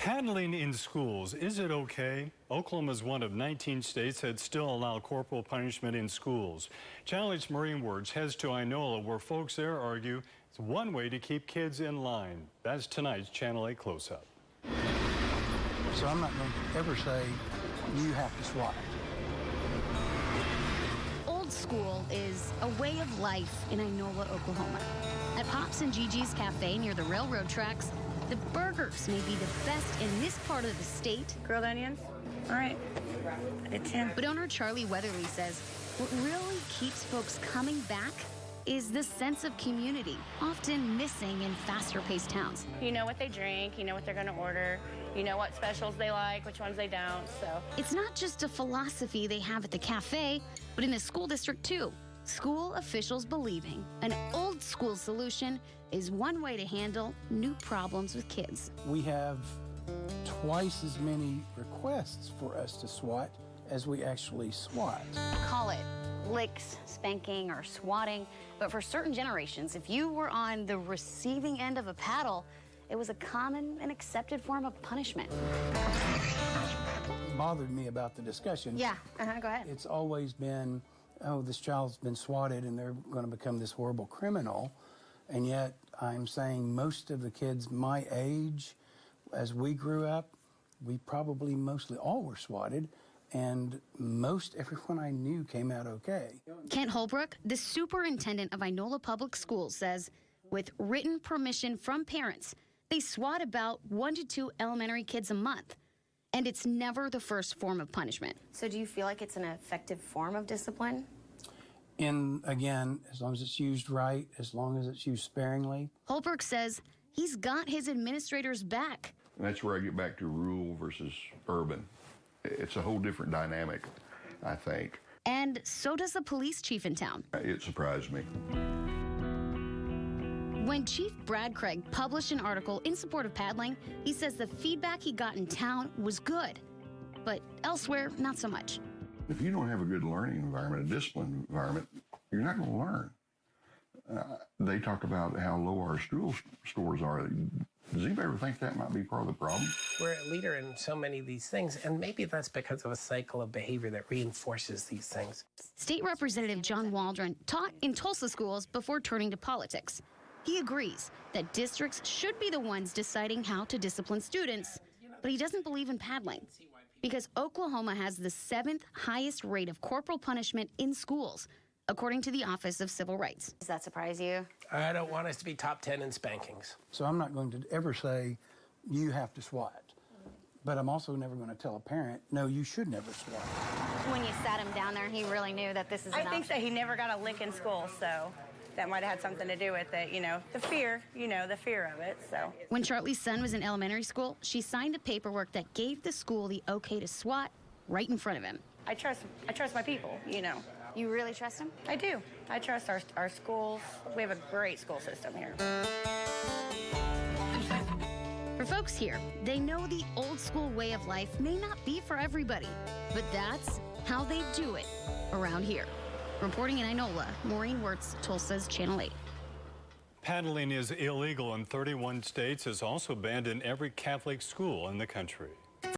Paddling in schools, is it okay? Oklahoma is one of 19 states that still allow corporal punishment in schools. Channel 8's Maureen Wurtz heads to Inola, where folks there argue it's one way to keep kids in line. That's tonight's Channel 8 Close-Up. So I'm not going to ever say you have to swat. Old school is a way of life in Inola, Oklahoma. At Pops and Gigi's Cafe near the railroad tracks, the burgers may be the best in this part of the state. Grilled onions? All right. It's 10. But owner Charlie Weatherly says what really keeps folks coming back is the sense of community, often missing in faster-paced towns. You know what they drink, you know what they're going to order, you know what specials they like, which ones they don't, so. It's not just a philosophy they have at the cafe, but in the school district, too. School officials believing an old school solution is one way to handle new problems with kids. We have twice as many requests for us to swat as we actually swat. Call it licks, spanking, or swatting, but for certain generations, if you were on the receiving end of a paddle, it was a common and accepted form of punishment. What bothered me about the discussion. Yeah, go ahead. It's always been, oh, this child's been swatted and they're going to become this horrible criminal. And yet I'm saying most of the kids my age, as we grew up, we probably mostly all were swatted, and most everyone I knew came out okay. Kent Holbrook, the superintendent of Inola Public Schools, says with written permission from parents, they swat about 1 to 2 elementary kids a month. And it's never the first form of punishment. So do you feel like it's an effective form of discipline? And again, as long as it's used right, as long as it's used sparingly. Holbrook says he's got his administrators back. And that's where I get back to rural versus urban. It's a whole different dynamic, I think. And so does the police chief in town. It surprised me. When Chief Brad Craig published an article in support of paddling, he says the feedback he got in town was good, but elsewhere, not so much. If you don't have a good learning environment, a disciplined environment, you're not going to learn. They talk about how low our school scores are. Does anybody ever think that might be part of the problem? We're a leader in so many of these things, and maybe that's because of a cycle of behavior that reinforces these things. State Representative John Waldron taught in Tulsa schools before turning to politics. He agrees that districts should be the ones deciding how to discipline students, but he doesn't believe in paddling because Oklahoma has the 7th highest rate of corporal punishment in schools, according to the Office of Civil Rights. Does that surprise you? I don't want us to be top 10 in spankings. So I'm not going to ever say you have to swat. But I'm also never going to tell a parent, no, you should never swat. When you sat him down there, he really knew that this is an I think that he never got a lick in school, so that might have had something to do with it, the fear, the fear of it, so. When Charlie's son was in elementary school, she signed a paperwork that gave the school the okay to swat right in front of him. I trust my people, You really trust him? I do. I trust our schools. We have a great school system here. For folks here, they know the old school way of life may not be for everybody, but that's how they do it around here. Reporting in Inola, Maureen Wurtz, Tulsa's Channel 8. Paddling is illegal in 31 states. It's also banned in every Catholic school in the country.